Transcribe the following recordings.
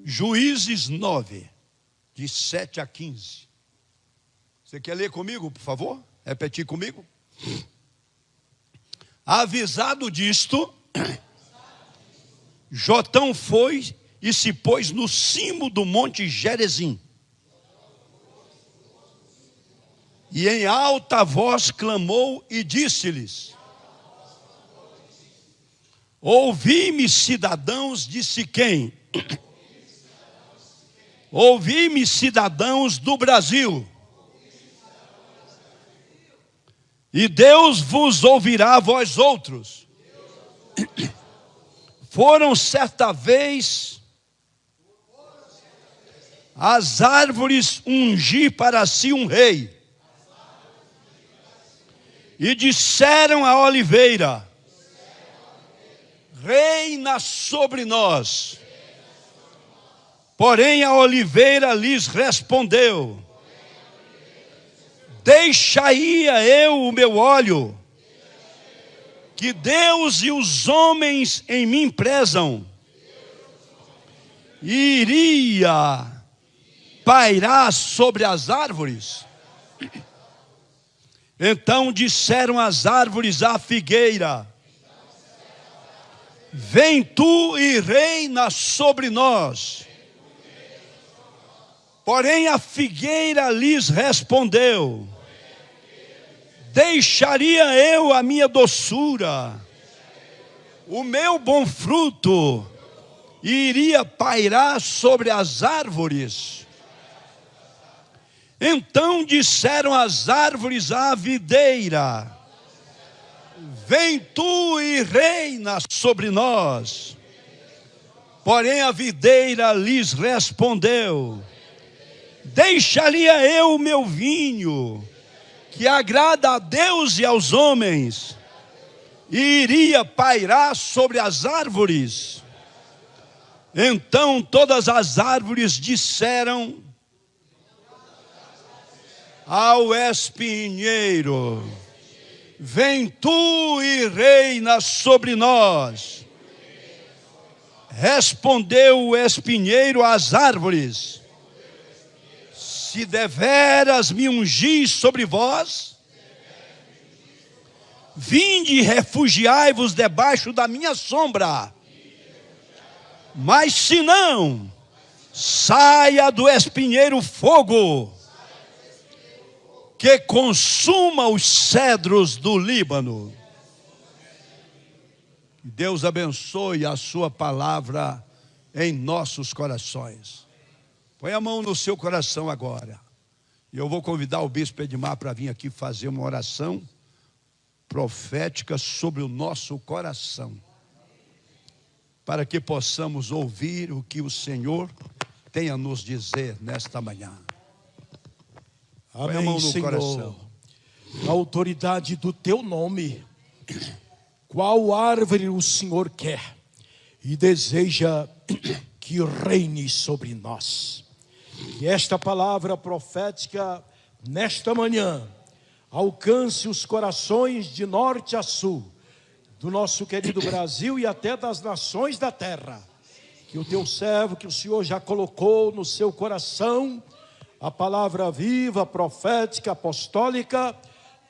Juízes 9, de 7 a 15. Você quer ler comigo, por favor? Repetir comigo? Avisado disto, Jotão foi e se pôs no cimo do monte Gerezim. E em alta voz clamou e disse-lhes: ouvi-me, cidadãos de Siquém. Ouvi-me, cidadãos do Brasil. E Deus vos ouvirá, vós outros. Foram certa vez as árvores ungir para si um rei. E disseram à oliveira: reina sobre nós. Porém a oliveira lhes respondeu: deixaria eu o meu óleo, que Deus e os homens em mim prezam, e iria pairar sobre as árvores? Então disseram as árvores à figueira: vem tu e reina sobre nós. Porém a figueira lhes respondeu: deixaria eu a minha doçura, o meu bom fruto, e iria pairar sobre as árvores? Então disseram as árvores à videira: vem tu e reina sobre nós. Porém a videira lhes respondeu: deixaria eu o meu vinho, que agrada a Deus e aos homens, e iria pairar sobre as árvores? Então todas as árvores disseram ao espinheiro: vem tu e reina sobre nós. Respondeu o espinheiro às árvores: se deveras me ungis sobre vós, vinde e refugiai-vos debaixo da minha sombra. Mas se não, saia do espinheiro fogo, que consuma os cedros do Líbano. Deus abençoe a sua palavra em nossos corações. Põe a mão no seu coração agora. E eu vou convidar o bispo Edmar para vir aqui fazer uma oração profética sobre o nosso coração, para que possamos ouvir o que o Senhor tem a nos dizer nesta manhã. Amém, Põe a mão no Senhor. coração. Na autoridade do teu nome, qual árvore o Senhor quer e deseja que reine sobre nós? Que esta palavra profética, nesta manhã, alcance os corações de norte a sul, do nosso querido Brasil e até das nações da terra. Que o teu servo, que o Senhor já colocou no seu coração, a palavra viva, profética, apostólica,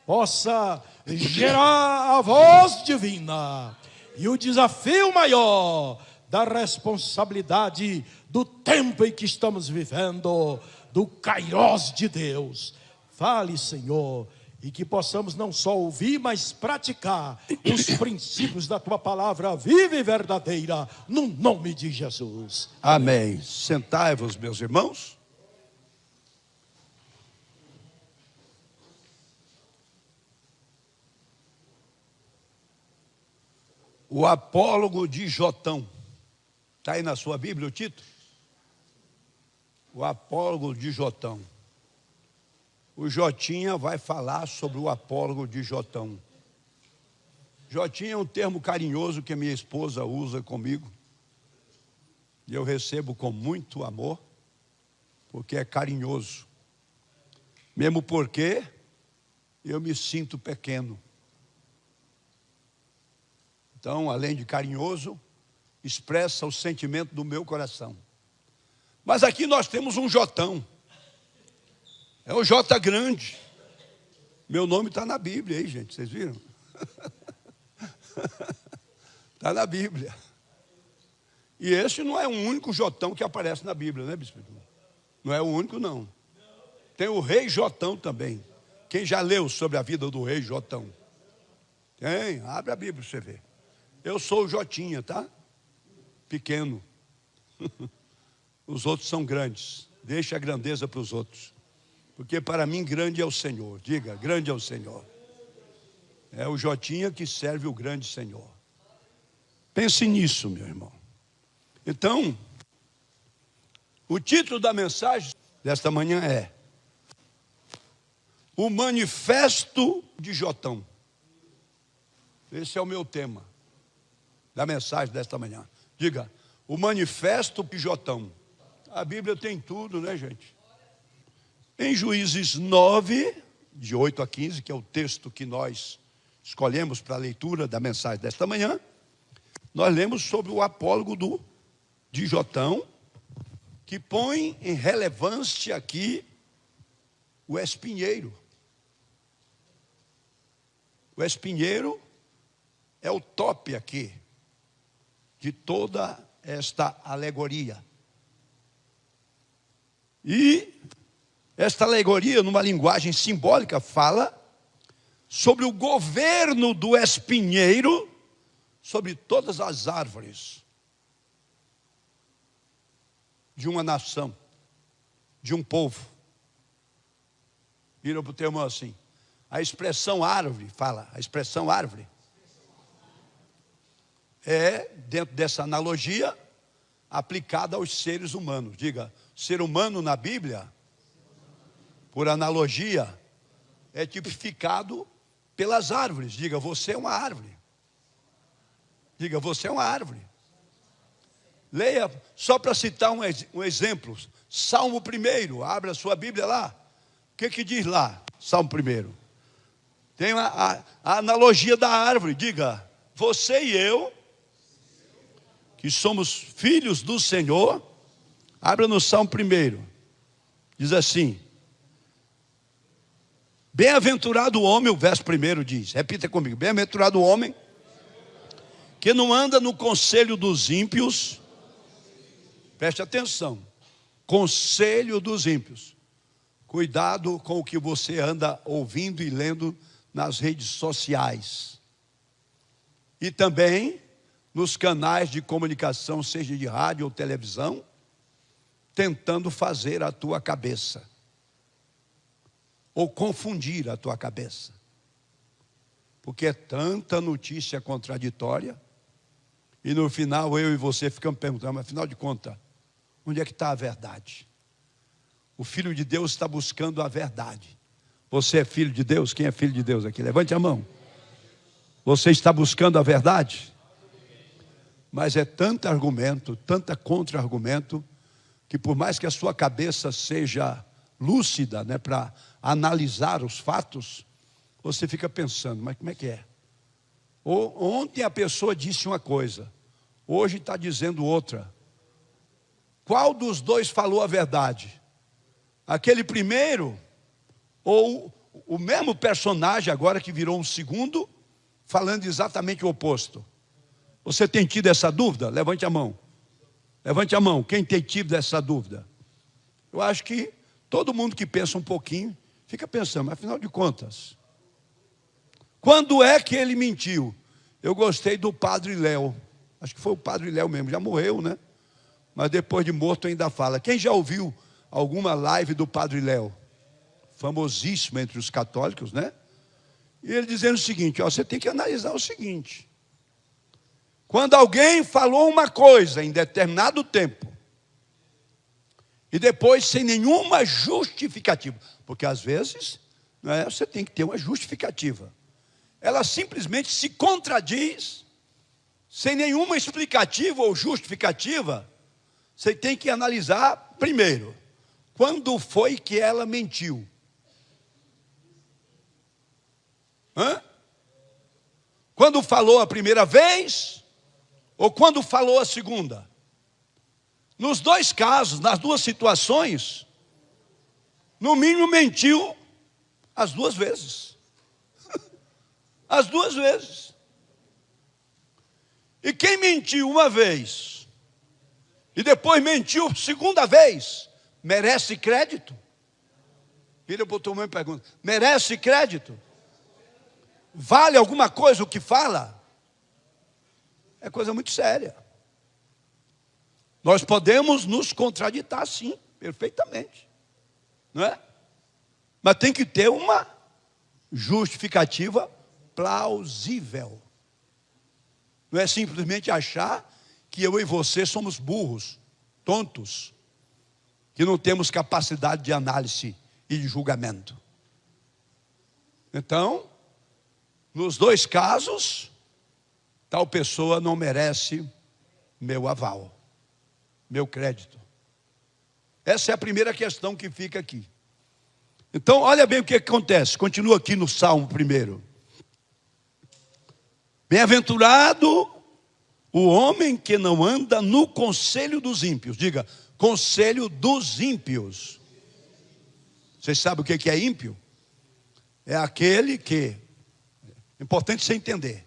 possa gerar a voz divina e o desafio maior da responsabilidade do tempo em que estamos vivendo, do Kairós de Deus. Fale, Senhor, e que possamos não só ouvir, mas praticar os princípios da tua palavra viva e verdadeira, no nome de Jesus. Amém. Sentai-vos, meus irmãos. O apólogo de Jotão. Está aí na sua Bíblia o título? O apólogo de Jotão. O Jotinha vai falar sobre o apólogo de Jotão. Jotinha é um termo carinhoso que a minha esposa usa comigo. E eu recebo com muito amor, porque é carinhoso. Mesmo porque eu me sinto pequeno. Então, além de carinhoso, expressa o sentimento do meu coração. Mas aqui nós temos um Jotão. É o J grande. Meu nome está na Bíblia aí, gente, vocês viram? Está na Bíblia. E esse não é o único Jotão que aparece na Bíblia, né, bispo? Não é o único, não. Tem o rei Jotão também. Quem já leu sobre a vida do rei Jotão? Tem, abre a Bíblia para você ver. Eu sou o Jotinha, tá? Pequeno. Os outros são grandes. Deixa a grandeza para os outros. Porque para mim grande é o Senhor. Diga, grande é o Senhor. É o Jotinha que serve o grande Senhor. Pense nisso, meu irmão. Então, o título da mensagem desta manhã é O Manifesto de Jotão. Esse é o meu tema da mensagem desta manhã. Diga, o Manifesto de Jotão. A Bíblia tem tudo, né, gente? Em Juízes 9, de 8 a 15, que é o texto que nós escolhemos para a leitura da mensagem desta manhã, nós lemos sobre o apólogo de Jotão, que põe em relevância aqui o espinheiro. O espinheiro é o top aqui de toda esta alegoria. E esta alegoria, numa linguagem simbólica, fala sobre o governo do espinheiro sobre todas as árvores de uma nação, de um povo. Viram para o termo assim. A expressão árvore, fala, a expressão árvore é, dentro dessa analogia, aplicada aos seres humanos. Diga, ser humano na Bíblia, por analogia, é tipificado pelas árvores. Diga, você é uma árvore. Diga, você é uma árvore. Leia, só para citar um exemplo, Salmo 1, abra a sua Bíblia lá. O que diz lá, Salmo 1? Tem a analogia da árvore. Diga, você e eu, que somos filhos do Senhor, abra no Salmo 1. Diz assim, bem-aventurado o homem, o verso 1 diz, repita comigo, bem-aventurado o homem, que não anda no conselho dos ímpios, preste atenção, conselho dos ímpios, cuidado com o que você anda ouvindo e lendo nas redes sociais, e também nos canais de comunicação, seja de rádio ou televisão, tentando fazer a tua cabeça, ou confundir a tua cabeça, porque é tanta notícia contraditória, e no final eu e você ficamos perguntando, mas afinal de contas, onde é que está a verdade? O Filho de Deus está buscando a verdade. Você é filho de Deus? Quem é filho de Deus aqui? Levante a mão. Você está buscando a verdade? Mas é tanto argumento, tanta contra-argumento, que por mais que a sua cabeça seja lúcida, né, para analisar os fatos, você fica pensando, mas como é que é? Ontem a pessoa disse uma coisa, hoje está dizendo outra. Qual dos dois falou a verdade? Aquele primeiro, ou o mesmo personagem agora que virou um segundo, falando exatamente o oposto? Você tem tido essa dúvida? Levante a mão. Levante a mão, quem tem tido essa dúvida? Eu acho que todo mundo que pensa um pouquinho, fica pensando, mas afinal de contas, quando é que ele mentiu? Eu gostei do Padre Léo, acho que foi o Padre Léo mesmo, já morreu, né? Mas depois de morto ainda fala. Quem já ouviu alguma live do Padre Léo? Famosíssimo entre os católicos, né? E ele dizendo o seguinte, ó, você tem que analisar o seguinte. Quando alguém falou uma coisa em determinado tempo, e depois sem nenhuma justificativa, porque às vezes, né, você tem que ter uma justificativa. Ela simplesmente se contradiz, sem nenhuma explicativa ou justificativa. Você tem que analisar primeiro, quando foi que ela mentiu? Quando falou a primeira vez? ou quando falou a segunda. Nos dois casos, nas duas situações, no mínimo mentiu as duas vezes. As duas vezes. E quem mentiu uma vez e depois mentiu segunda vez, merece crédito? Vira para o teu irmão e pergunta: merece crédito? Vale alguma coisa o que fala? É coisa muito séria. Nós podemos nos contraditar, sim, perfeitamente, não é? Mas tem que ter uma justificativa plausível. Não é simplesmente achar que eu e você somos burros, tontos, que não temos capacidade de análise e de julgamento. Então, nos dois casos, tal pessoa não merece meu aval, meu crédito. Essa é a primeira questão que fica aqui. Então, olha bem o que acontece. Continua aqui no Salmo 1. Bem-aventurado o homem que não anda no conselho dos ímpios. Diga, conselho dos ímpios. Vocês sabem o que é ímpio? É aquele que, é importante você entender,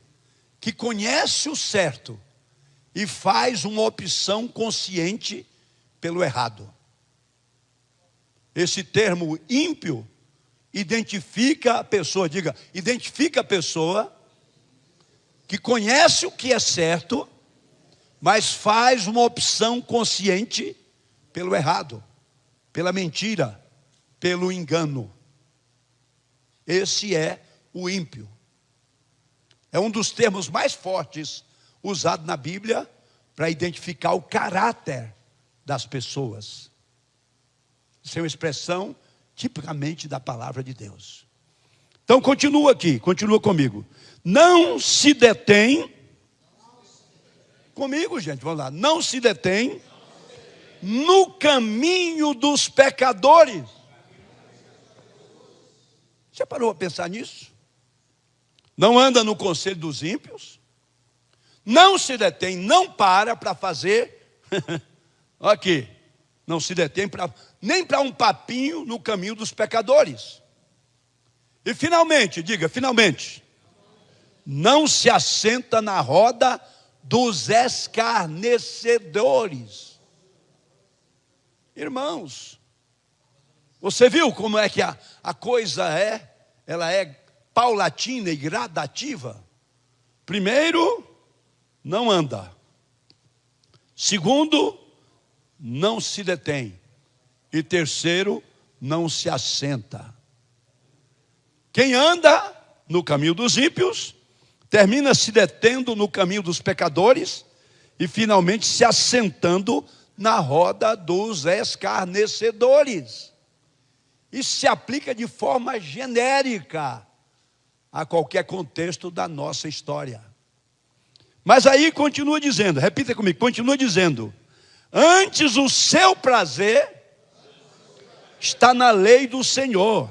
que conhece o certo e faz uma opção consciente pelo errado. Esse termo ímpio identifica a pessoa, diga, identifica a pessoa que conhece o que é certo, mas faz uma opção consciente pelo errado, pela mentira, pelo engano. Esse é o ímpio. É um dos termos mais fortes usado na Bíblia para identificar o caráter das pessoas. Isso é uma expressão tipicamente da palavra de Deus. Então continua aqui, continua comigo. Não se detém, comigo gente, vamos lá. Não se detém no caminho dos pecadores. Você parou a pensar nisso? Não anda no conselho dos ímpios, não se detém, não para fazer, aqui, não se detém nem para um papinho no caminho dos pecadores. E finalmente, diga, finalmente, não se assenta na roda dos escarnecedores. Irmãos, você viu como é que a coisa é? Ela é paulatina e gradativa. Primeiro, não anda. Segundo, não se detém. E terceiro, não se assenta. Quem anda no caminho dos ímpios, termina se detendo no caminho dos pecadores e finalmente se assentando na roda dos escarnecedores. Isso se aplica de forma genérica a qualquer contexto da nossa história. Mas aí continua dizendo, repita comigo, continua dizendo: antes o seu prazer está na lei do Senhor.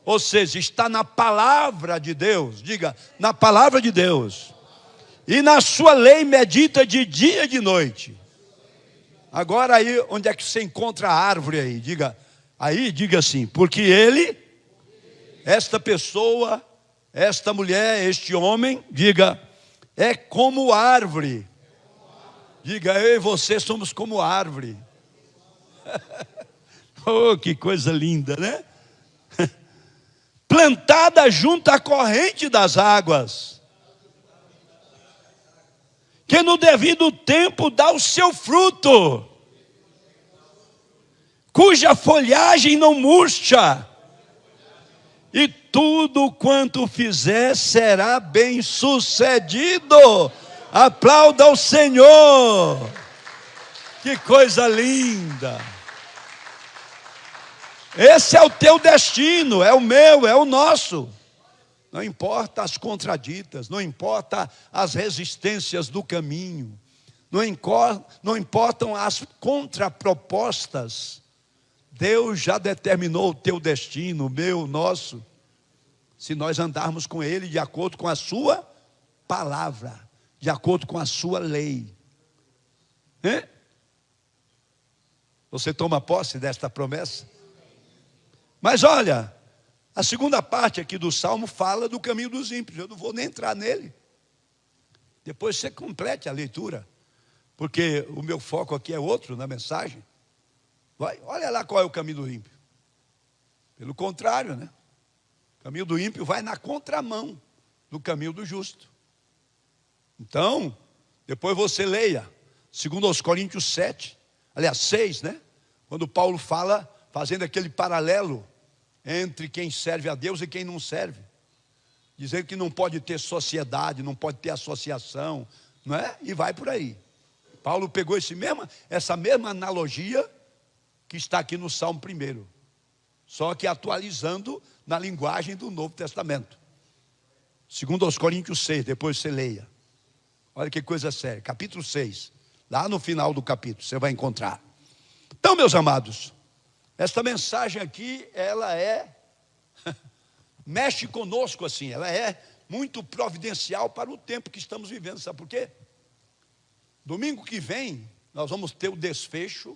Ou seja, está na palavra de Deus. Diga, na palavra de Deus. E na sua lei medita de dia e de noite. Agora aí, onde é que você encontra a árvore aí? Diga, aí diga assim, porque ele, esta pessoa, esta mulher, este homem, diga, é como árvore. Diga, eu e você somos como árvore. Oh, que coisa linda, né? Plantada junto à corrente das águas, que no devido tempo dá o seu fruto, cuja folhagem não murcha, e tudo quanto fizer será bem sucedido. Aplauda ao Senhor. Que coisa linda. Esse é o teu destino, é o meu, é o nosso. Não importa as contraditas, não importa as resistências do caminho, não importam as contrapropostas. Deus já determinou o teu destino, o meu, o nosso, se nós andarmos com Ele de acordo com a sua palavra, de acordo com a sua lei. Você toma posse desta promessa? Mas olha, a segunda parte aqui do Salmo fala do caminho dos ímpios. Eu não vou nem entrar nele. Depois você complete a leitura, porque o meu foco aqui é outro na mensagem. Olha lá qual é o caminho do ímpio. Pelo contrário, né? O caminho do ímpio vai na contramão do caminho do justo. Então, depois você leia 2 Coríntios 7, aliás 6, né? Quando Paulo fala, fazendo aquele paralelo entre quem serve a Deus e quem não serve, dizendo que não pode ter sociedade, não pode ter associação, não é? E vai por aí. Paulo pegou essa mesma analogia que está aqui no Salmo 1, só que atualizando na linguagem do Novo Testamento. 2 Coríntios 6, depois você leia. Olha que coisa séria, capítulo 6, lá no final do capítulo, você vai encontrar. Então, meus amados, esta mensagem aqui, ela mexe conosco assim, ela é muito providencial para o tempo que estamos vivendo, sabe por quê? Domingo que vem, nós vamos ter o desfecho.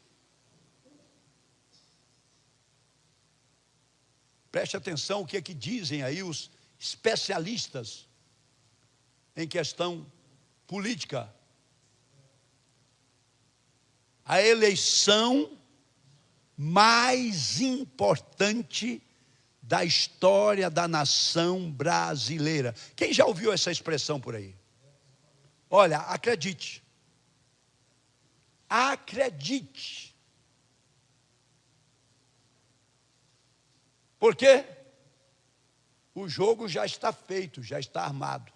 Preste atenção o que é que dizem aí os especialistas em questão política. A eleição mais importante da história da nação brasileira. Quem já ouviu essa expressão por aí? Olha, acredite. Acredite. Por quê? O jogo já está feito, já está armado.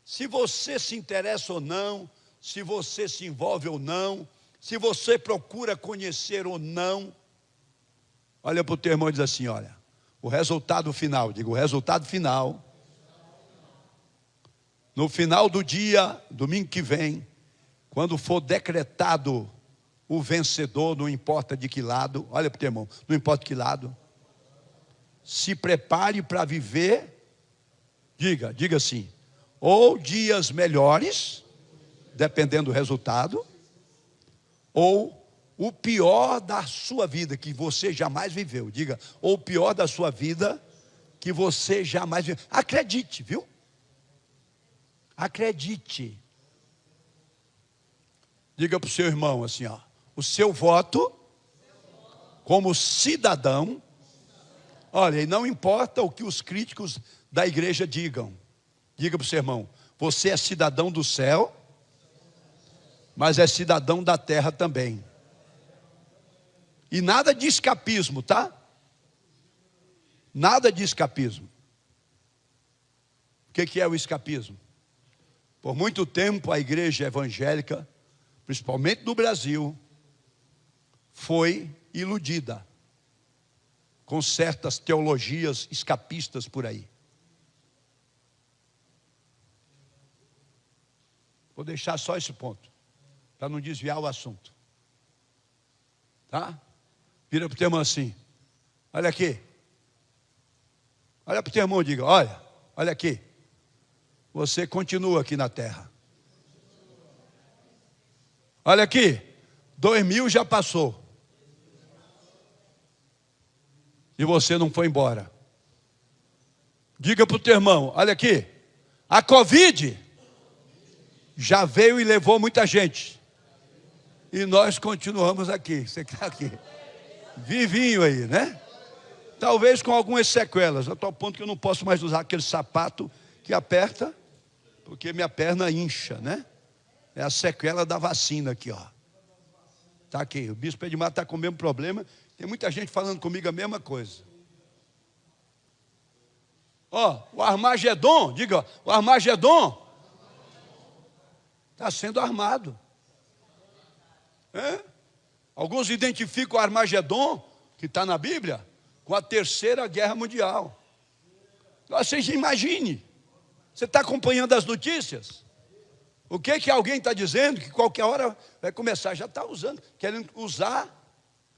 Se você se interessa ou não, se você se envolve ou não, se você procura conhecer ou não, olha para o teu irmão e diz assim, olha, o resultado final, digo, o resultado final, no final do dia, domingo que vem, quando for decretado o vencedor, não importa de que lado, olha para o teu irmão, não importa de que lado, se prepare para viver, diga assim, ou dias melhores, dependendo do resultado, ou o pior da sua vida que você jamais viveu. Diga, ou o pior da sua vida que você jamais viveu. Acredite, viu? Acredite. Diga para o seu irmão assim, ó, o seu voto como cidadão, olha, e não importa o que os críticos da igreja digam. Diga para o seu irmão, você é cidadão do céu, mas é cidadão da terra também. E nada de escapismo, tá? Nada de escapismo. O que é o escapismo? Por muito tempo a igreja evangélica, principalmente no Brasil, foi iludida com certas teologias escapistas por aí. Vou deixar só esse ponto, para não desviar o assunto. Tá? Vira para o teu irmão assim, olha aqui. Olha para o teu irmão e diga, olha aqui. Você continua aqui na terra. Olha aqui, 2000 já passou. E você não foi embora. Diga para o teu irmão, olha aqui, a Covid já veio e levou muita gente. E nós continuamos aqui, você está aqui. Vivinho aí, né? Talvez com algumas sequelas. Eu estou ao ponto que eu não posso mais usar aquele sapato que aperta, porque minha perna incha, né? É a sequela da vacina aqui, ó. Está aqui, o bispo Edmar está com o mesmo problema. Tem muita gente falando comigo a mesma coisa. Ó, o Armagedon, diga, o Armagedon está sendo armado. Alguns identificam o Armagedon, que está na Bíblia, com a Terceira Guerra Mundial. Você imagine, você está acompanhando as notícias? O que alguém está dizendo? Que qualquer hora vai começar, já está usando, querendo usar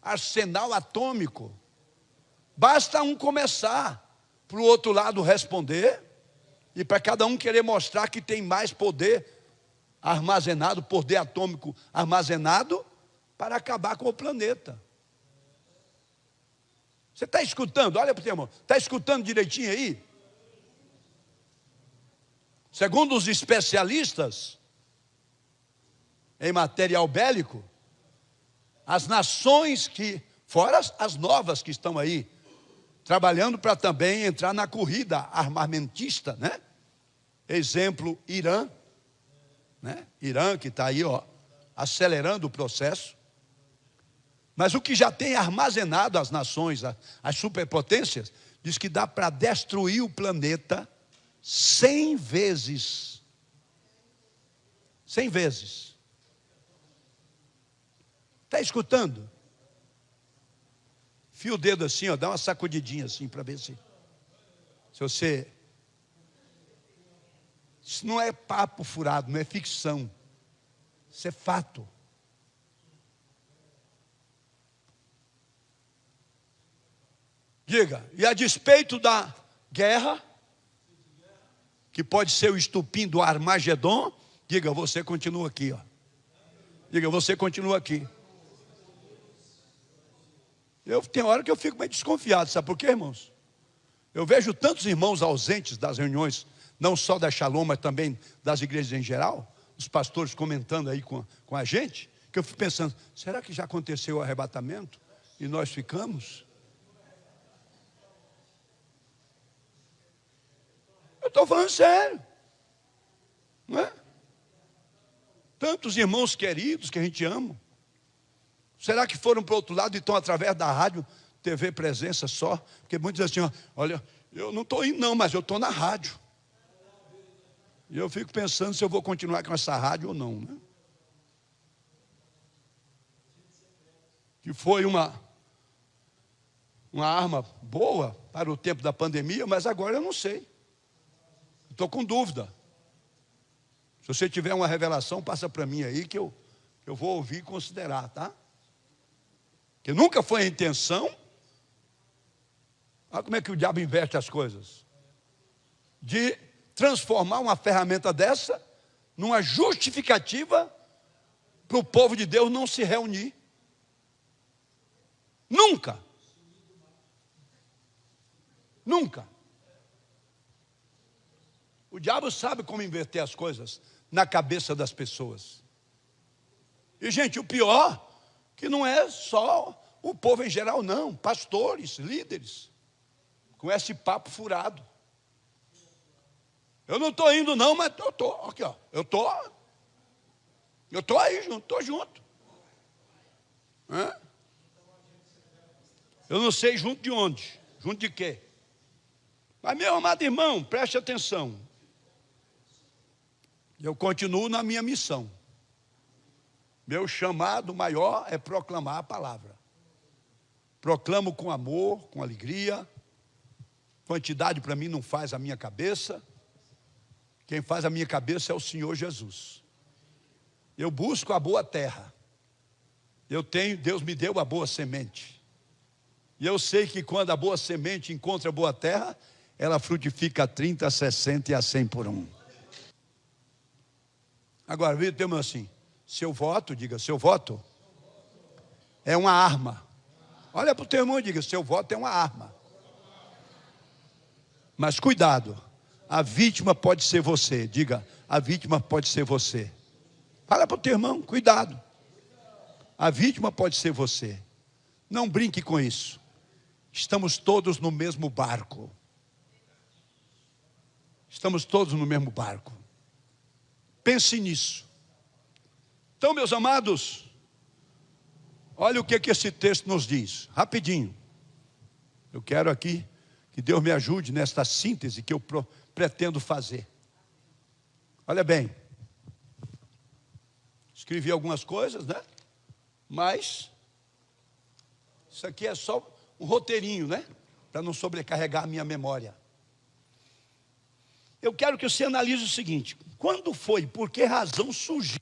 arsenal atômico. Basta um começar, para o outro lado responder, e para cada um querer mostrar que tem mais poder armazenado, poder atômico armazenado para acabar com o planeta. Você está escutando? Olha para o teu irmão. Está escutando direitinho aí? Segundo os especialistas em material bélico, as nações fora as novas que estão aí, trabalhando para também entrar na corrida armamentista, né? Exemplo, Irã, né? Irã que está aí, ó, acelerando o processo. Mas o que já tem armazenado as nações, as superpotências, diz que dá para destruir o planeta 100 vezes. 100 vezes. Está escutando? Fia o dedo assim, ó, dá uma sacudidinha assim para ver se você... Isso não é papo furado, não é ficção. Isso é fato. Diga, e a despeito da guerra, que pode ser o estupim do Armagedon, diga, você continua aqui, ó. Diga, você continua aqui. Tem hora que eu fico meio desconfiado, sabe por quê, irmãos? Eu vejo tantos irmãos ausentes das reuniões, não só da Shalom, mas também das igrejas em geral, os pastores comentando aí com a gente, que eu fico pensando, será que já aconteceu o arrebatamento e nós ficamos? Eu estou falando sério, não é? Tantos irmãos queridos que a gente ama, será que foram para o outro lado e estão através da rádio, TV Presença só? Porque muitos dizem assim, olha, eu não estou indo não, mas eu estou na rádio. E eu fico pensando se eu vou continuar com essa rádio ou não, né? Que foi uma arma boa para o tempo da pandemia, mas agora eu não sei. Estou com dúvida. Se você tiver uma revelação, passa para mim aí que eu vou ouvir e considerar, tá? Que nunca foi a intenção. Olha como é que o diabo inverte as coisas. De transformar uma ferramenta dessa numa justificativa para o povo de Deus não se reunir. Nunca. Nunca. O diabo sabe como inverter as coisas na cabeça das pessoas. E, gente, o pior, que não é só o povo em geral, não. Pastores, líderes, com esse papo furado. Eu não estou indo não, mas eu estou, aqui ó, eu estou aí junto, estou junto. Eu não sei junto de onde, junto de quê. Mas, meu amado irmão, preste atenção. Eu continuo na minha missão. Meu chamado maior é proclamar a palavra. Proclamo com amor, com alegria. Quantidade para mim não faz a minha cabeça. Quem faz a minha cabeça é o Senhor Jesus. Eu busco a boa terra. Deus me deu a boa semente. E eu sei que quando a boa semente encontra a boa terra, ela frutifica a 30, a 60 e a 100 por um. Agora, veja o tema assim, seu voto, diga, seu voto é uma arma. Olha para o teu irmão e diga, seu voto é uma arma. Mas cuidado, a vítima pode ser você. Diga, a vítima pode ser você. Fala para o teu irmão, cuidado. A vítima pode ser você. Não brinque com isso. Estamos todos no mesmo barco. Estamos todos no mesmo barco. Pense nisso. Então, meus amados, olha o que esse texto nos diz. Rapidinho. Eu quero aqui que Deus me ajude nesta síntese que eu pretendo fazer. Olha bem. Escrevi algumas coisas, né? Mas isso aqui é só um roteirinho, né? Para não sobrecarregar a minha memória. Eu quero que você analise o seguinte. Quando foi, por que razão surgiu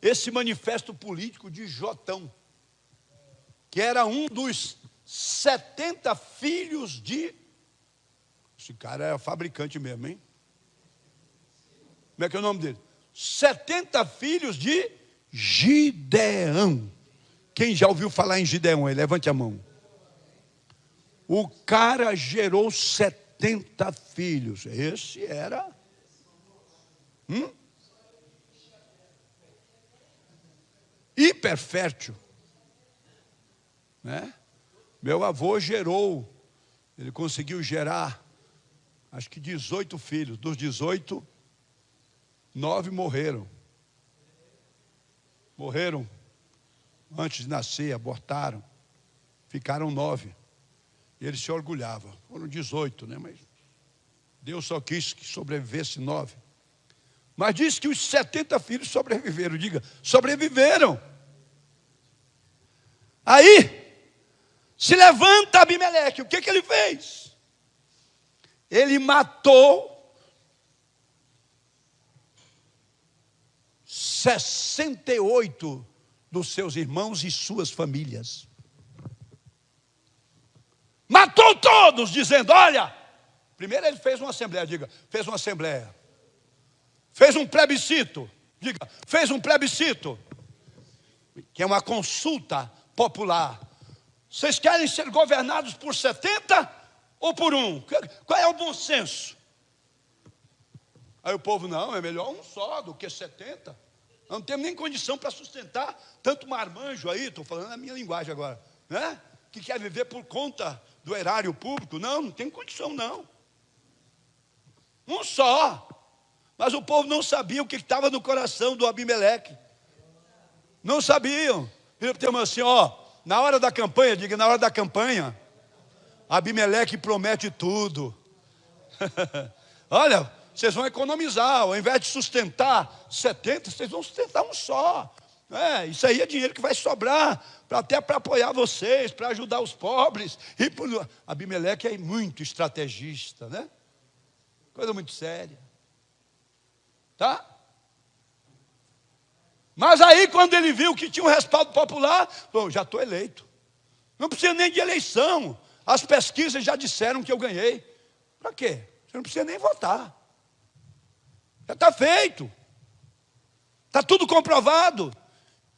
esse manifesto político de Jotão? Que era um dos 70 filhos de... Esse cara era fabricante mesmo, hein? Como é que é o nome dele? 70 filhos de Gideão. Quem já ouviu falar em Gideão? Levante a mão. O cara gerou 70 filhos. Esse era... hiperfértil. Né? Meu avô gerou, ele conseguiu gerar, acho que 18 filhos. Dos 18, 9 morreram. Morreram antes de nascer, abortaram. Ficaram 9. E ele se orgulhava. Foram 18, né? Mas Deus só quis que sobrevivesse 9. Mas diz que os 70 filhos sobreviveram. Diga, sobreviveram. Aí, se levanta Abimeleque. O que ele fez? Ele matou 68 dos seus irmãos e suas famílias. Matou todos, dizendo, olha... Primeiro ele fez uma assembleia, diga, fez uma assembleia. Fez um plebiscito, diga, fez um plebiscito. Que é uma consulta popular. Vocês querem ser governados por 70 ou por um? Qual é o bom senso? Aí o povo, não, é melhor um só do que 70. Não temos nem condição para sustentar tanto marmanjo aí, estou falando a minha linguagem agora, né? Que quer viver por conta do erário público. Não tem condição não. Um só. Mas o povo não sabia o que estava no coração do Abimeleque. Não sabiam. Ele assim, na hora da campanha, diga, na hora da campanha, Abimeleque promete tudo. Olha, vocês vão economizar. Ao invés de sustentar 70, vocês vão sustentar um só. Isso aí é dinheiro que vai sobrar até para apoiar vocês, para ajudar os pobres. Abimeleque é muito estrategista, né? Coisa muito séria. Tá? Mas aí quando ele viu que tinha um respaldo popular, falou, já estou eleito. Não precisa nem de eleição. As pesquisas já disseram que eu ganhei. Para quê? Você não precisa nem votar. Já está feito. Está tudo comprovado.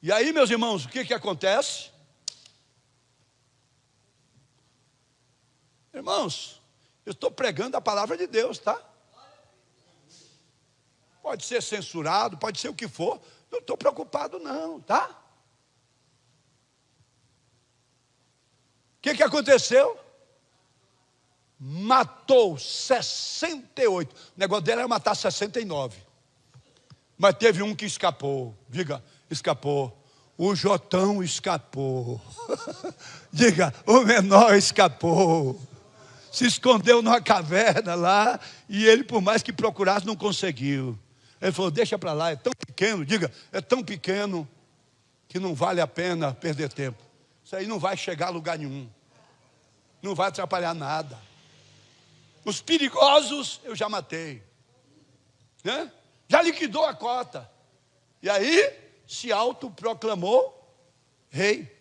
E aí, meus irmãos, o que acontece? Irmãos, eu estou pregando a palavra de Deus, tá? Pode ser censurado, pode ser o que for. Não estou preocupado não, tá? O que aconteceu? Matou 68. O negócio dele era matar 69. Mas teve um que escapou. Diga, escapou. O Jotão escapou. Diga, o menor escapou. Se escondeu numa caverna lá. E ele, por mais que procurasse, não conseguiu. Ele falou, deixa para lá, é tão pequeno. Diga, é tão pequeno que não vale a pena perder tempo. Isso aí não vai chegar a lugar nenhum. Não vai atrapalhar nada. Os perigosos eu já matei, né? Já liquidou a cota. E aí se autoproclamou rei.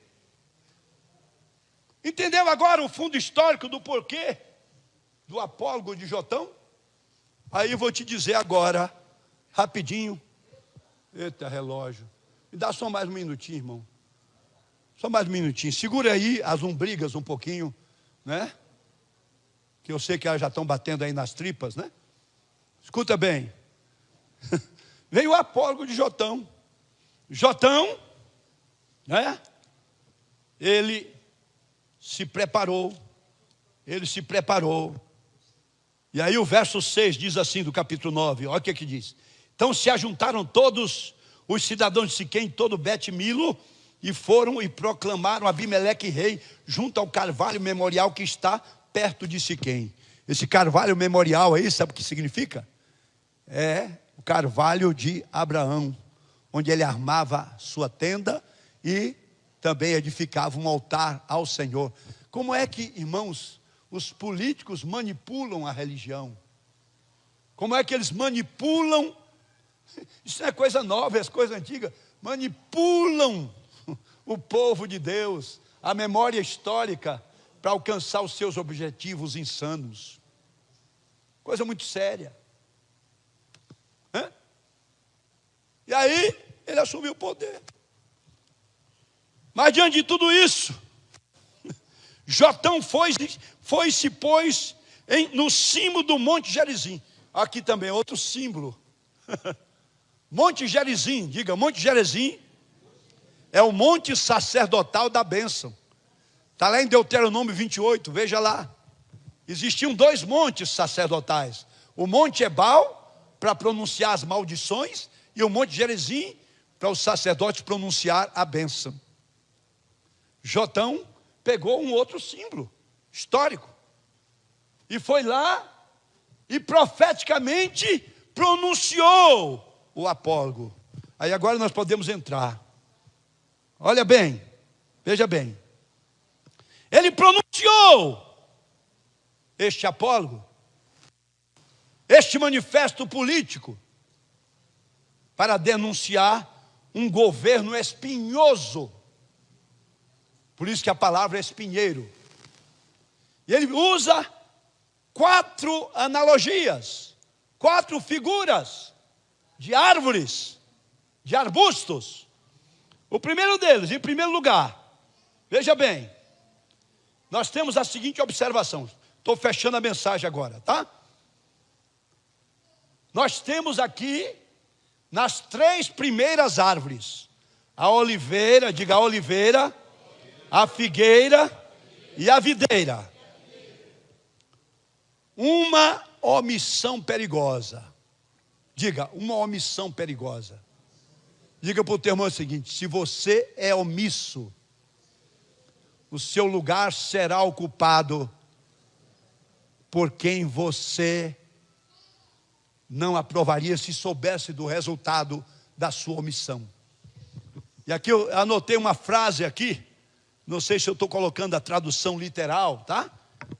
Entendeu agora o fundo histórico do porquê do apólogo de Jotão? Aí eu vou te dizer agora, rapidinho. Eita, relógio. Me dá só mais um minutinho, irmão. Só mais um minutinho. Segura aí as lombrigas um pouquinho, né? Que eu sei que elas já estão batendo aí nas tripas, né? Escuta bem. Veio o apólogo de Jotão. Jotão, né? Ele se preparou. E aí o verso 6 diz assim do capítulo 9. Olha o que diz. Então se ajuntaram todos os cidadãos de Siquém, todo Bet-Milo, e foram e proclamaram Abimeleque rei junto ao carvalho memorial que está perto de Siquém. Esse carvalho memorial aí, sabe o que significa? É o carvalho de Abraão, onde ele armava sua tenda e também edificava um altar ao Senhor. Como é que, irmãos, os políticos manipulam a religião? Como é que eles manipulam? Isso não é coisa nova, é coisa antiga. Manipulam o povo de Deus, a memória histórica, para alcançar os seus objetivos insanos. Coisa muito séria. E aí ele assumiu o poder. Mas diante de tudo isso, Jotão se pôs no cimo do Monte Gerizim. Aqui também outro símbolo. Monte Gerizim, diga, Monte Gerizim é o monte sacerdotal da bênção. Está lá em Deuteronômio 28, veja lá. Existiam 2 montes sacerdotais. O Monte Ebal, para pronunciar as maldições, e o Monte Gerizim, para os sacerdotes pronunciar a bênção. Jotão pegou um outro símbolo histórico e foi lá e profeticamente pronunciou o apólogo. Aí agora nós podemos entrar. Olha bem, veja bem. Ele pronunciou este apólogo, este manifesto político, para denunciar um governo espinhoso. Por isso que a palavra é espinheiro. E ele usa 4 analogias, 4 figuras de árvores, de arbustos. O primeiro deles, em primeiro lugar, veja bem, nós temos a seguinte observação. Estou fechando a mensagem agora, tá? Nós temos aqui, nas 3 primeiras árvores, a oliveira, diga a oliveira, a figueira e a videira. Uma omissão perigosa. Diga, uma omissão perigosa. Diga para o teu irmão o seguinte: se você é omisso, o seu lugar será ocupado por quem você não aprovaria se soubesse do resultado da sua omissão. E aqui eu anotei uma frase aqui, não sei se eu estou colocando a tradução literal, tá?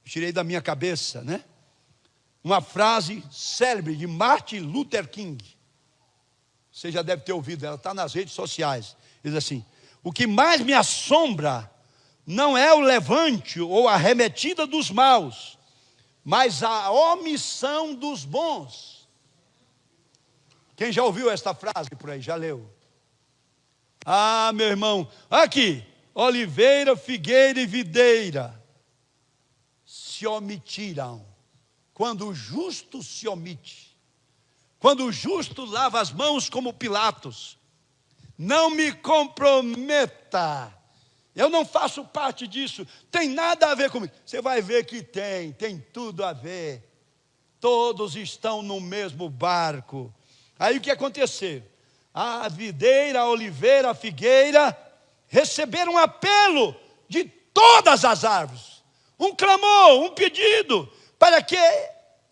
Tirei da minha cabeça, né? Uma frase célebre de Martin Luther King. Você já deve ter ouvido, ela está nas redes sociais. Diz assim: o que mais me assombra não é o levante ou a arremetida dos maus, mas a omissão dos bons. Quem já ouviu esta frase por aí? Já leu? Ah, meu irmão, aqui, oliveira, figueira e videira se omitiram. Quando o justo se omite, quando o justo lava as mãos como Pilatos, não me comprometa, eu não faço parte disso, tem nada a ver comigo. Você vai ver que tem tudo a ver. Todos estão no mesmo barco. Aí o que aconteceu? A videira, a oliveira, a figueira receberam um apelo de todas as árvores, um clamor, um pedido, para que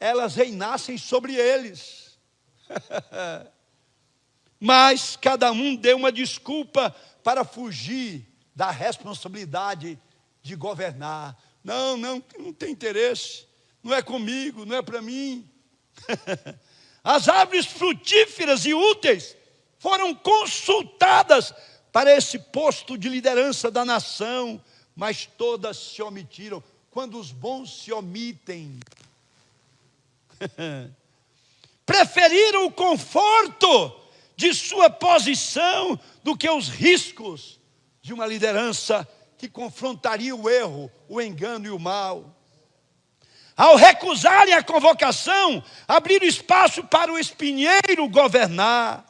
elas reinassem sobre eles. Mas cada um deu uma desculpa para fugir da responsabilidade de governar. Não tem interesse, não é comigo, não é para mim. As árvores frutíferas e úteis foram consultadas para esse posto de liderança da nação, mas todas se omitiram. Quando os bons se omitem, preferiram o conforto de sua posição do que os riscos de uma liderança que confrontaria o erro, o engano e o mal. Ao recusarem a convocação, abriram espaço para o espinheiro governar.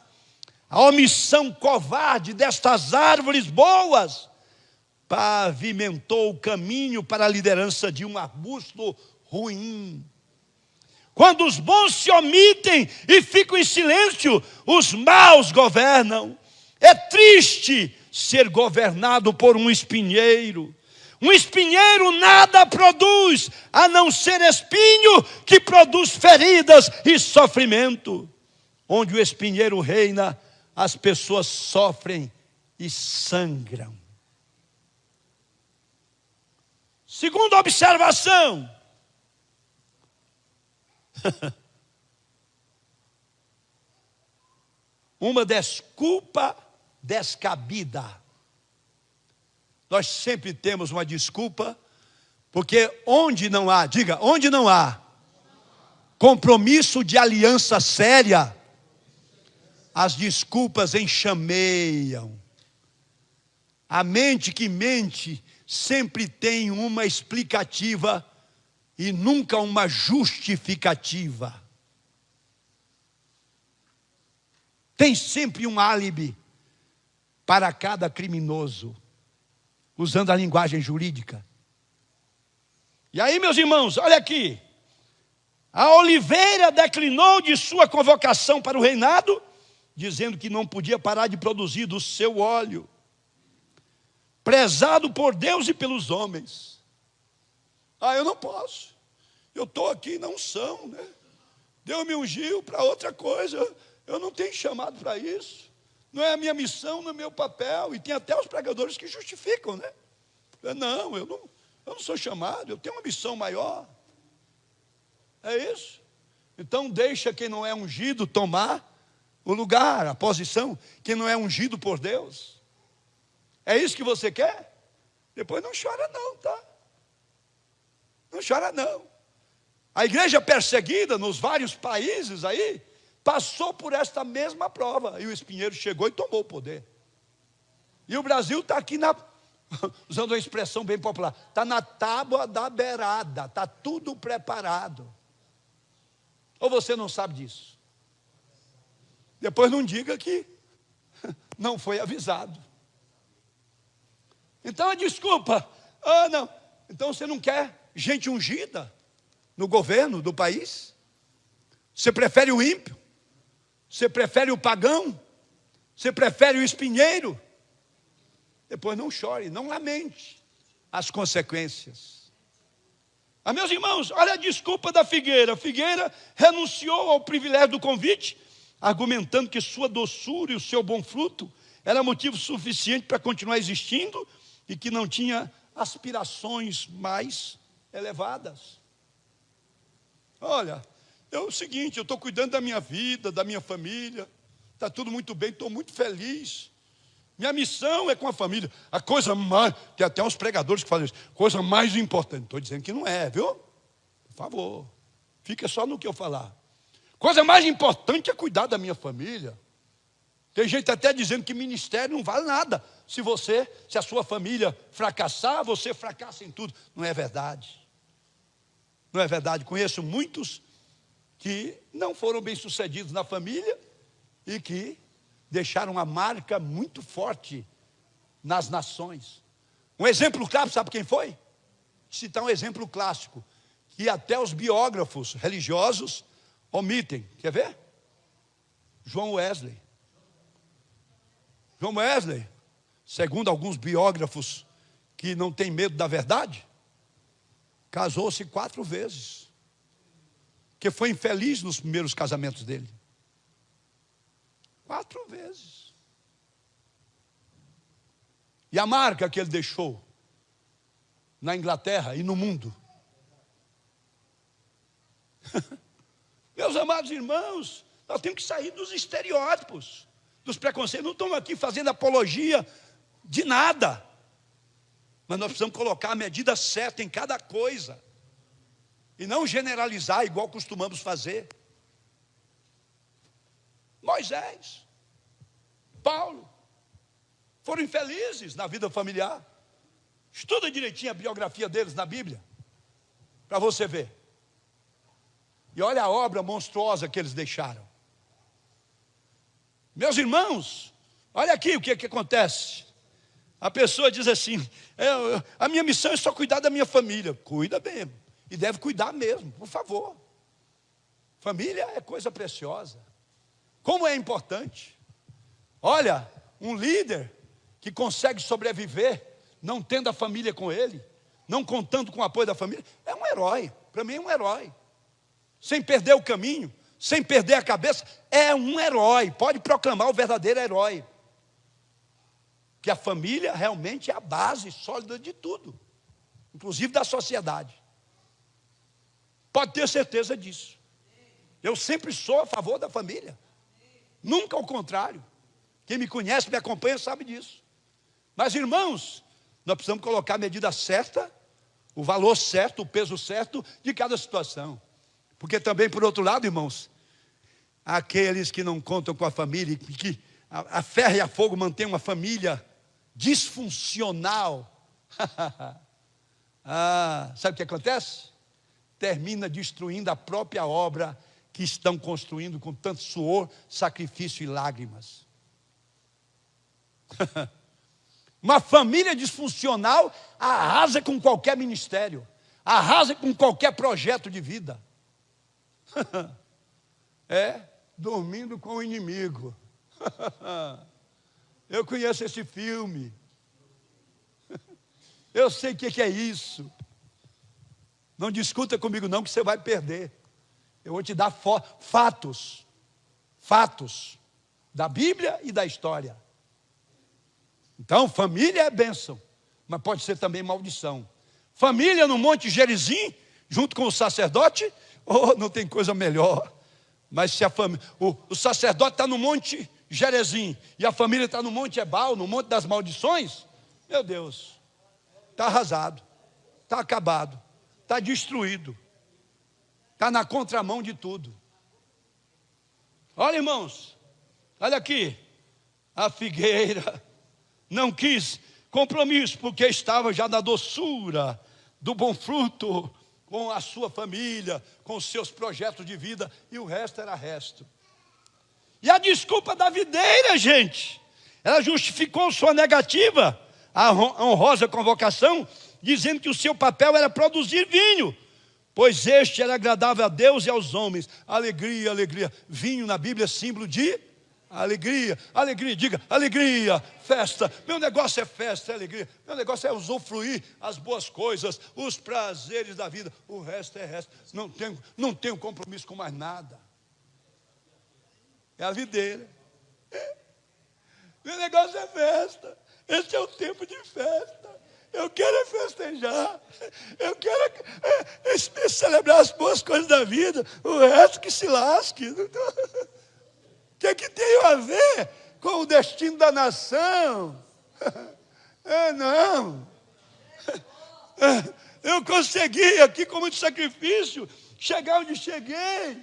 A omissão covarde destas árvores boas pavimentou o caminho para a liderança de um arbusto ruim. Quando os bons se omitem e ficam em silêncio, os maus governam. É triste ser governado por um espinheiro. Um espinheiro nada produz, a não ser espinho que produz feridas e sofrimento. Onde o espinheiro reina, as pessoas sofrem e sangram. Segunda observação. Uma desculpa descabida. Nós sempre temos uma desculpa, porque onde não há, diga, onde não há compromisso de aliança séria, as desculpas enxameiam. A mente que mente sempre tem uma explicativa e nunca uma justificativa. Tem sempre um álibi para cada criminoso, usando a linguagem jurídica. E aí, meus irmãos, olha aqui. A oliveira declinou de sua convocação para o reinado, dizendo que não podia parar de produzir do seu óleo, prezado por Deus e pelos homens. Eu não posso. Eu estou aqui na unção, né? Deus me ungiu para outra coisa. Eu não tenho chamado para isso. Não é a minha missão, não é meu papel. E tem até os pregadores que justificam, né? Não, eu não sou chamado, eu tenho uma missão maior. É isso. Então deixa quem não é ungido tomar o lugar, a posição, quem não é ungido por Deus. É isso que você quer? Depois não chora não, tá? Não chora não. A igreja perseguida nos vários países aí, passou por esta mesma prova. E o espinheiro chegou e tomou o poder. E o Brasil está aqui usando uma expressão bem popular, está na tábua da beirada, está tudo preparado. Ou você não sabe disso? Depois não diga que não foi avisado. Então a desculpa, não. Então você não quer gente ungida no governo do país? Você prefere o ímpio? Você prefere o pagão? Você prefere o espinheiro? Depois não chore, não lamente as consequências. Meus irmãos, olha a desculpa da figueira. A figueira renunciou ao privilégio do convite, argumentando que sua doçura e o seu bom fruto era motivo suficiente para continuar existindo e que não tinha aspirações mais elevadas. Olha, é o seguinte, eu estou cuidando da minha vida, da minha família, está tudo muito bem, estou muito feliz. Minha missão é com a família. A coisa mais, tem até uns pregadores que falam isso, coisa mais importante. Estou dizendo que não é, viu? Por favor, fica só no que eu falar. Coisa mais importante é cuidar da minha família. Tem gente até dizendo que ministério não vale nada. Se a sua família fracassar, você fracassa em tudo. Não é verdade. Não é verdade. Conheço muitos que não foram bem-sucedidos na família e que deixaram uma marca muito forte nas nações. Um exemplo claro, sabe quem foi? Vou citar um exemplo clássico, que até os biógrafos religiosos omitem. Quer ver? João Wesley. João Wesley, segundo alguns biógrafos que não têm medo da verdade, casou-se 4 vezes, que foi infeliz nos primeiros casamentos dele. 4 vezes. E a marca que ele deixou na Inglaterra e no mundo. Meus amados irmãos, nós temos que sair dos estereótipos, dos preconceitos. Não estamos aqui fazendo apologia de nada, mas nós precisamos colocar a medida certa em cada coisa e não generalizar igual costumamos fazer. Moisés, Paulo, foram infelizes na vida familiar. Estuda direitinho a biografia deles na Bíblia, para você ver. E olha a obra monstruosa que eles deixaram. Meus irmãos, olha aqui o que acontece. A pessoa diz assim, a minha missão é só cuidar da minha família. Cuida mesmo, e deve cuidar mesmo, por favor. Família é coisa preciosa. Como é importante. Olha, um líder que consegue sobreviver, não tendo a família com ele, não contando com o apoio da família, é um herói. Para mim é um herói. Sem perder o caminho, sem perder a cabeça, é um herói. Pode proclamar o verdadeiro herói. Que a família realmente é a base sólida de tudo, inclusive da sociedade. Pode ter certeza disso. Eu sempre sou a favor da família. Nunca ao contrário. Quem me conhece, me acompanha, sabe disso. Mas, irmãos, nós precisamos colocar a medida certa, o valor certo, o peso certo de cada situação. Porque também, por outro lado, irmãos, aqueles que não contam com a família, que a ferro e a fogo mantém uma família disfuncional. Sabe o que acontece? Termina destruindo a própria obra que estão construindo com tanto suor, sacrifício e lágrimas. Uma família disfuncional arrasa com qualquer ministério, arrasa com qualquer projeto de vida. Dormindo com o inimigo. Eu conheço esse filme. Eu sei o que é isso. Não discuta comigo não, que você vai perder. Eu vou te dar fatos da Bíblia e da história. Então, família é bênção, mas pode ser também maldição. Família no Monte Gerizim, junto com o sacerdote, não tem coisa melhor. Mas se o sacerdote está no Monte Gerizim e a família está no Monte Ebal, no Monte das Maldições, meu Deus, está arrasado, está acabado, está destruído, está na contramão de tudo. Olha, irmãos, olha aqui, a figueira não quis compromisso, porque estava já na doçura do bom fruto, com a sua família, com os seus projetos de vida, e o resto era resto. E a desculpa da videira, gente, ela justificou sua negativa à honrosa convocação, dizendo que o seu papel era produzir vinho, pois este era agradável a Deus e aos homens. Alegria, alegria. Vinho na Bíblia é símbolo de alegria, alegria, diga, alegria, festa. Meu negócio é festa, é alegria. Meu negócio é usufruir as boas coisas, os prazeres da vida. O resto é resto. Não tenho compromisso com mais nada. É a videira. Meu negócio é festa. Esse é o tempo de festa. Eu quero é festejar. Eu quero celebrar as boas coisas da vida. O resto que se lasque. O que tem a ver com o destino da nação? Não. Eu consegui aqui com muito sacrifício chegar onde cheguei.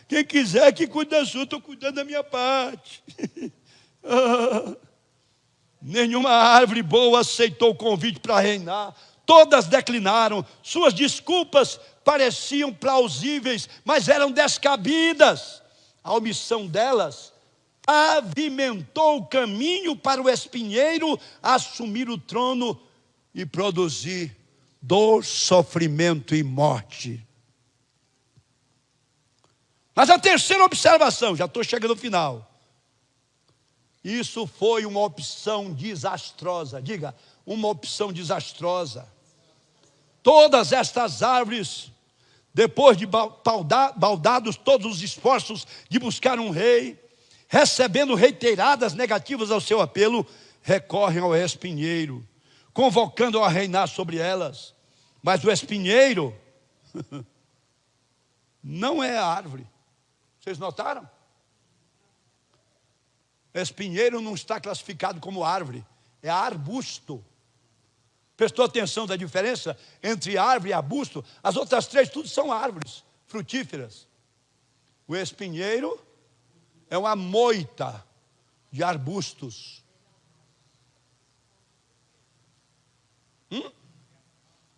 Quem quiser que cuide da sua, estou cuidando da minha parte. Nenhuma árvore boa aceitou o convite para reinar. Todas declinaram. Suas desculpas pareciam plausíveis, mas eram descabidas. A omissão delas pavimentou o caminho para o espinheiro assumir o trono e produzir dor, sofrimento e morte. Mas a terceira observação, já estou chegando ao final. Isso foi uma opção desastrosa. Diga, uma opção desastrosa. Todas estas árvores, depois de baldados todos os esforços de buscar um rei, recebendo reiteradas negativas ao seu apelo, recorrem ao espinheiro, convocando-o a reinar sobre elas. Mas o espinheiro não é árvore. Vocês notaram? Espinheiro não está classificado como árvore, é arbusto. Prestou atenção da diferença entre árvore e arbusto? As outras três tudo são árvores frutíferas. O espinheiro é uma moita de arbustos.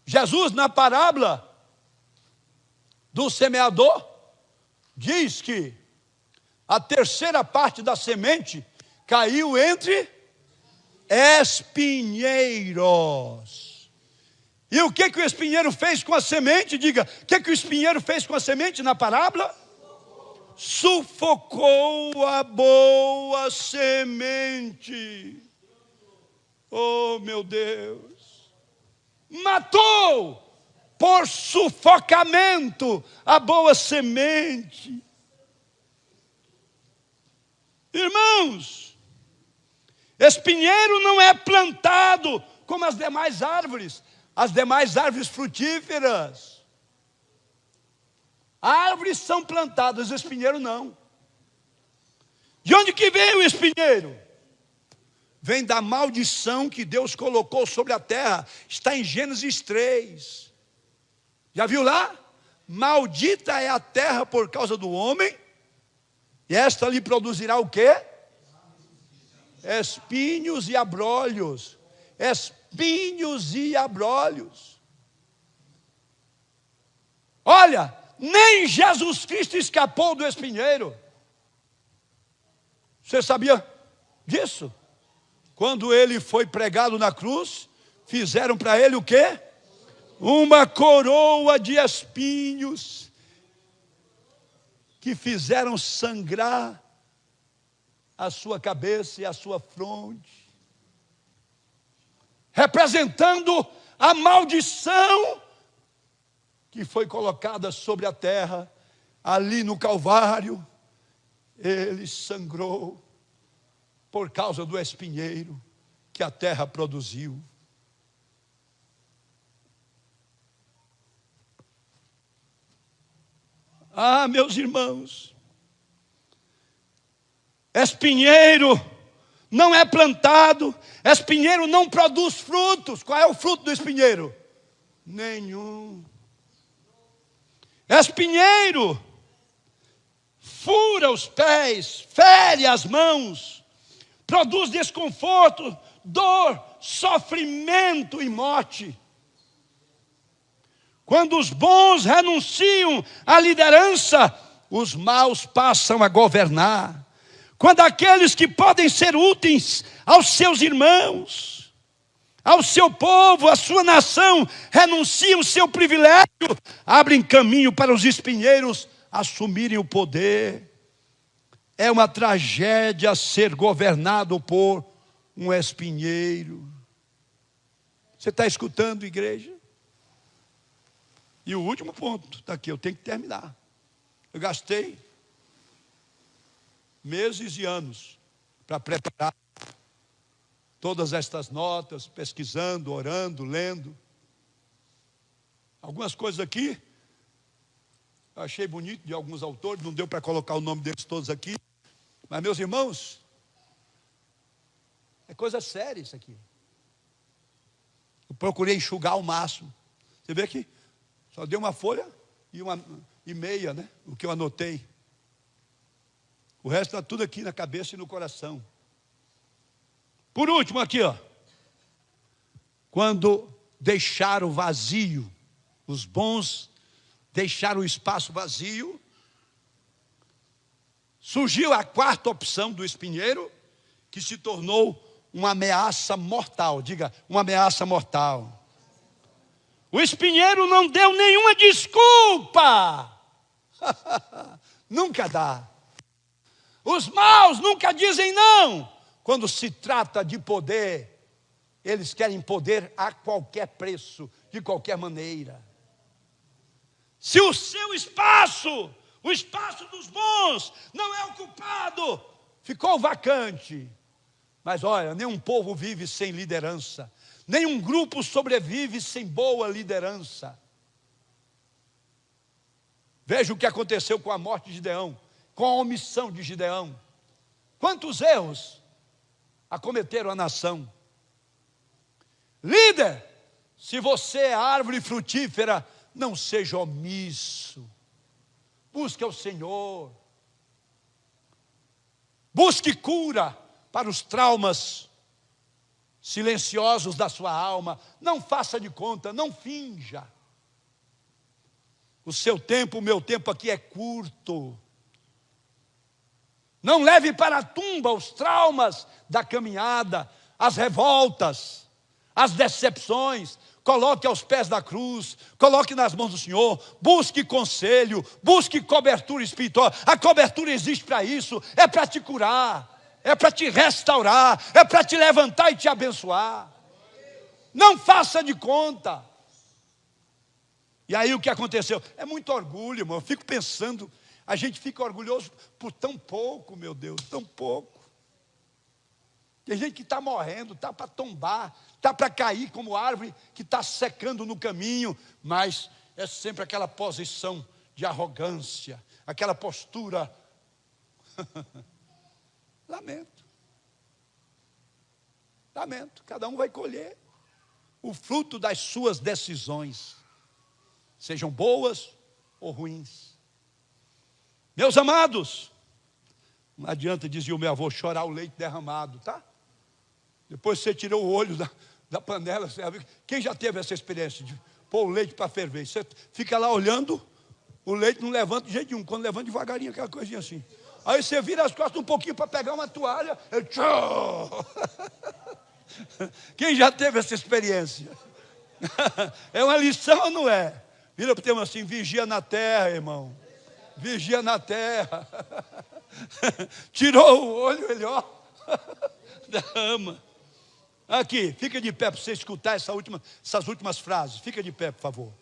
Jesus, na parábola do semeador, diz que a terceira parte da semente caiu entre espinheiros. E o que o espinheiro fez com a semente? Diga, o que o espinheiro fez com a semente na parábola? Sufocou a boa semente. Oh, meu Deus. Matou por sufocamento a boa semente. Irmãos, espinheiro não é plantado como as demais árvores frutíferas. Árvores são plantadas, espinheiro não. De onde que vem o espinheiro? Vem da maldição que Deus colocou sobre a terra. Está em Gênesis 3. Já viu lá? maldita é a terra por causa do homem, e esta lhe produzirá o quê? Espinhos e abrolhos. Espinhos e abrolhos. Olha, nem Jesus Cristo escapou do espinheiro. Você sabia disso? Quando ele foi pregado na cruz, fizeram para ele o quê? Uma coroa de espinhos, que fizeram sangrar a sua cabeça e a sua fronte, representando a maldição que foi colocada sobre a terra. Ali no Calvário, ele sangrou por causa do espinheiro que a terra produziu. Ah, meus irmãos, espinheiro não é plantado, espinheiro não produz frutos. Qual é o fruto do espinheiro? Nenhum. Espinheiro fura os pés, fere as mãos, produz desconforto, dor, sofrimento e morte. Quando os bons renunciam à liderança, os maus passam a governar. Quando aqueles que podem ser úteis aos seus irmãos, ao seu povo, à sua nação, renunciam o seu privilégio, abrem caminho para os espinheiros assumirem o poder. É uma tragédia ser governado por um espinheiro. Você está escutando, igreja? E o último ponto está aqui, eu tenho que terminar. Eu gastei meses e anos para preparar todas estas notas, pesquisando, orando, lendo. Algumas coisas aqui eu achei bonito de alguns autores, não deu para colocar o nome deles todos aqui. Mas, meus irmãos, é coisa séria isso aqui. Eu procurei enxugar ao máximo. Você vê aqui? Só dei uma folha e meia, né? O que eu anotei. O resto está tudo aqui na cabeça e no coração. Por último aqui, ó. Quando deixaram vazio, os bons deixaram o espaço vazio, surgiu a quarta opção do espinheiro, que se tornou uma ameaça mortal. Diga, uma ameaça mortal. O espinheiro não deu nenhuma desculpa. Nunca dá. Os maus nunca dizem não. Quando se trata de poder, eles querem poder a qualquer preço, de qualquer maneira. Se o seu espaço, o espaço dos bons, não é ocupado, ficou vacante. Mas olha, nenhum povo vive sem liderança. Nenhum grupo sobrevive sem boa liderança. Veja o que aconteceu com a morte de Gideão, com a omissão de Gideão. Quantos erros acometeram a nação? Líder, se você é árvore frutífera, não seja omisso. Busque ao Senhor. Busque cura para os traumas silenciosos da sua alma. Não faça de conta, não finja. O seu tempo, o meu tempo aqui é curto. Não leve para a tumba os traumas da caminhada, as revoltas, as decepções. Coloque aos pés da cruz, coloque nas mãos do Senhor, busque conselho, busque cobertura espiritual. A cobertura existe para isso, é para te curar, é para te restaurar, é para te levantar e te abençoar. Não faça de conta. E aí o que aconteceu? É muito orgulho, irmão. Eu fico pensando, a gente fica orgulhoso por tão pouco, meu Deus, tão pouco. Tem gente que está morrendo, está para tombar, está para cair como árvore que está secando no caminho, mas é sempre aquela posição de arrogância, aquela postura. Lamento. Lamento. Cada um vai colher o fruto das suas decisões, sejam boas ou ruins. Meus amados, não adianta, dizia o meu avô, chorar o leite derramado, tá? Depois você tirou o olho da panela. Quem já teve essa experiência de pôr o leite para ferver? Você fica lá olhando, o leite não levanta de jeito nenhum. Quando levanta devagarinho, aquela coisinha assim. Aí você vira as costas um pouquinho para pegar uma toalha. Quem já teve essa experiência? É uma lição ou não é? Vira para o tema assim, vigia na terra, irmão. Vigia na terra. Tirou o olho, ele derrama. Aqui, fica de pé para você escutar essas últimas frases. Fica de pé, por favor.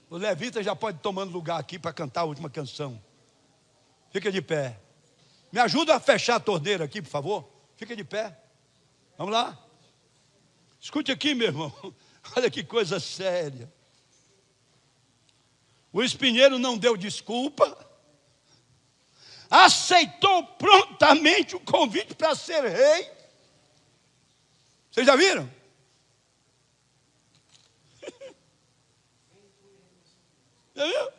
O levita já pode ir tomando lugar aqui para cantar a última canção. Fica de pé. Me ajuda a fechar a torneira aqui, por favor. Fica de pé. Vamos lá. Escute aqui, meu irmão. Olha que coisa séria. O espinheiro não deu desculpa. Aceitou prontamente o convite para ser rei. Vocês já viram? Já viu?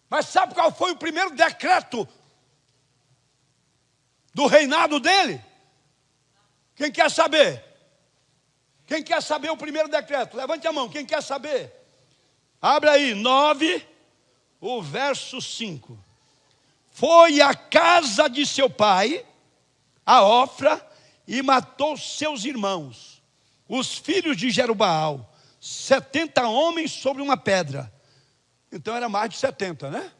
Mas sabe qual foi o primeiro decreto do reinado dele? Quem quer saber? Quem quer saber o primeiro decreto? Levante a mão, quem quer saber? Abre aí, 9, o verso 5. Foi à casa de seu pai, a Ofra, e matou seus irmãos, os filhos de Jerubaal, 70 homens sobre uma pedra. Então era mais de 70, né?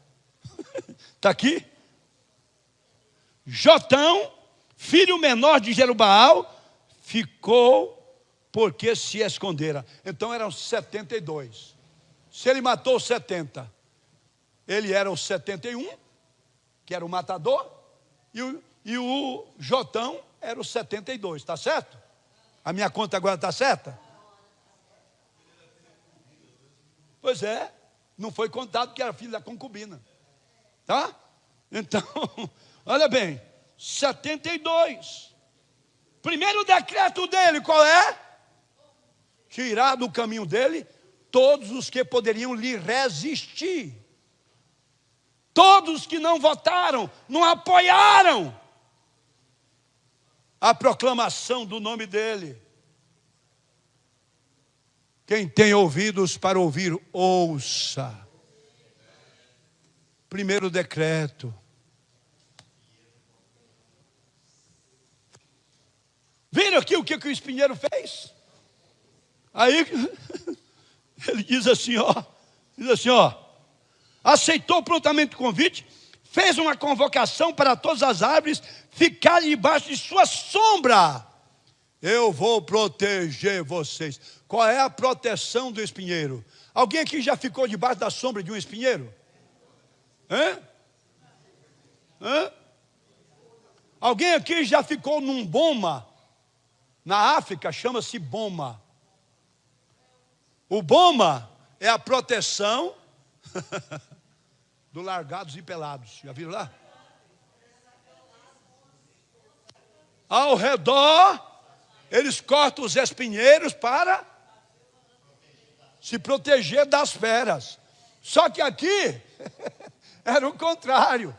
Está aqui. Jotão, filho menor de Jerubaal, ficou porque se escondera. Então eram 72. Se ele matou 70, ele era o 71, que era o matador, e o Jotão era o 72, está certo? A minha conta agora está certa? Pois é, não foi contado que era filho da concubina, tá? Então, olha bem, 72. Primeiro decreto dele, qual é? Tirar do caminho dele todos os que poderiam lhe resistir. Todos que não votaram, não apoiaram a proclamação do nome dele. Quem tem ouvidos para ouvir, ouça. Primeiro decreto. Viram aqui o que o espinheiro fez? Aí ele diz assim, aceitou prontamente o convite, fez uma convocação para todas as árvores ficarem debaixo de sua sombra. Eu vou proteger vocês. Qual é a proteção do espinheiro? Alguém aqui já ficou debaixo da sombra de um espinheiro? Hã? Alguém aqui já ficou num boma? Na África chama-se boma. O boma é a proteção do largados e pelados. Já viram lá? Ao redor, eles cortam os espinheiros para se proteger das feras. Só que aqui era o contrário.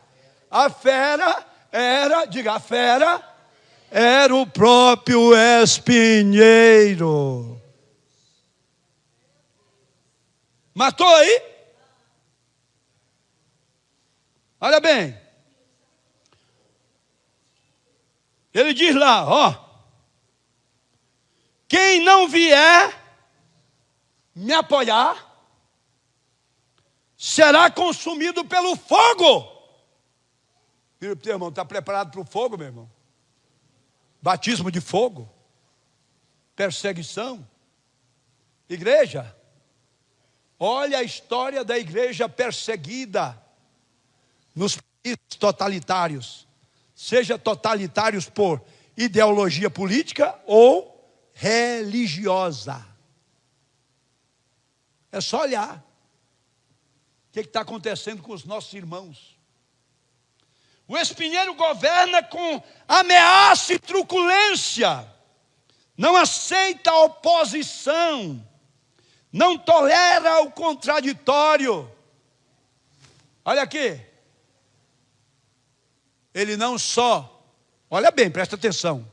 A fera era o próprio espinheiro. Matou aí? Olha bem. Ele diz lá, quem não vier me apoiar, será consumido pelo fogo. Meu irmão, está preparado para o fogo, meu irmão? Batismo de fogo, perseguição. Igreja, olha a história da igreja perseguida nos países totalitários, seja totalitários por ideologia política ou religiosa. É só olhar o que está acontecendo com os nossos irmãos. O espinheiro governa com ameaça e truculência. não aceita a oposição, não tolera o contraditório. Olha aqui, ele não só, olha bem, presta atenção,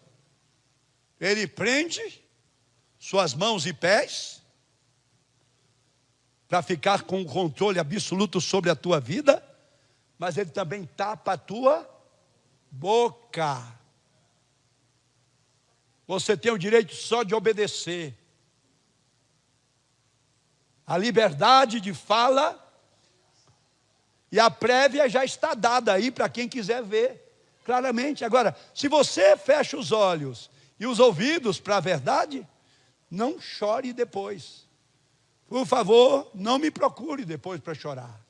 ele prende suas mãos e pés, para ficar com o controle absoluto sobre a tua vida, mas ele também tapa a tua boca. Você tem o direito só de obedecer. A liberdade de fala e a prévia já está dada aí para quem quiser ver claramente. Agora, se você fecha os olhos e os ouvidos para a verdade, não chore depois. Por favor, não me procure depois para chorar.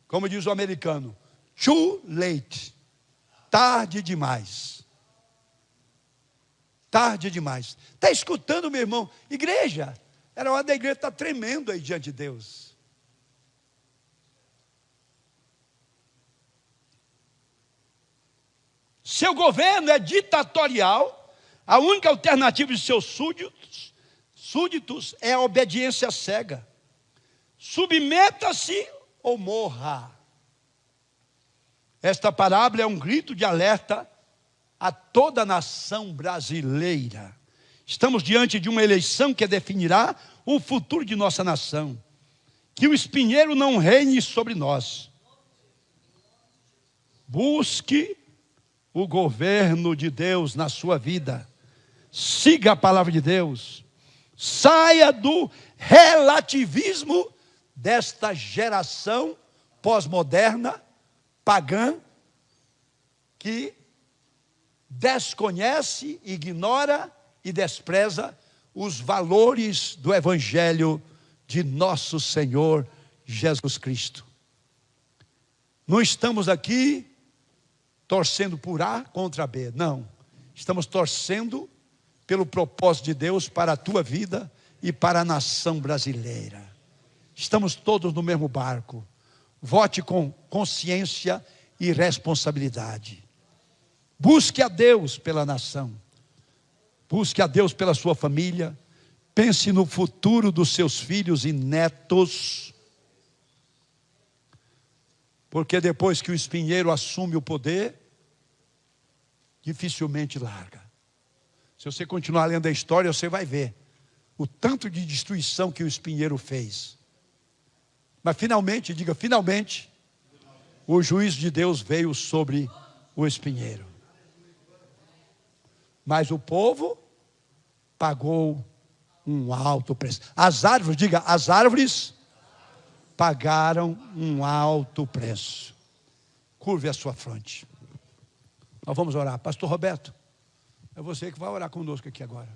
Como diz o americano, too late. Tarde demais. Tarde demais. Está escutando, meu irmão? Igreja, era hora da igreja estar tremendo aí diante de Deus. Seu governo é ditatorial. A única alternativa de seus súditos é a obediência cega. Submeta-se ou morra. Esta parábola é um grito de alerta a toda a nação brasileira. Estamos diante de uma eleição que definirá o futuro de nossa nação. Que o espinheiro não reine sobre nós. Busque o governo de Deus na sua vida. Siga a palavra de Deus. Saia do relativismo desta geração pós-moderna, pagã, que desconhece, ignora e despreza os valores do Evangelho de nosso Senhor Jesus Cristo. Não estamos aqui torcendo por A contra B, não. Estamos torcendo pelo propósito de Deus para a tua vida e para a nação brasileira. Estamos todos no mesmo barco. Vote com consciência e responsabilidade. Busque a Deus pela nação. Busque a Deus pela sua família. Pense no futuro dos seus filhos e netos. Porque depois que o espinheiro assume o poder, dificilmente larga. Se você continuar lendo a história, você vai ver o tanto de destruição que o espinheiro fez. Mas finalmente, diga finalmente, o juízo de Deus veio sobre o espinheiro. Mas o povo pagou um alto preço. As árvores, diga, as árvores pagaram um alto preço. Curve a sua fronte. Nós vamos orar. Pastor Roberto, é você que vai orar conosco aqui agora.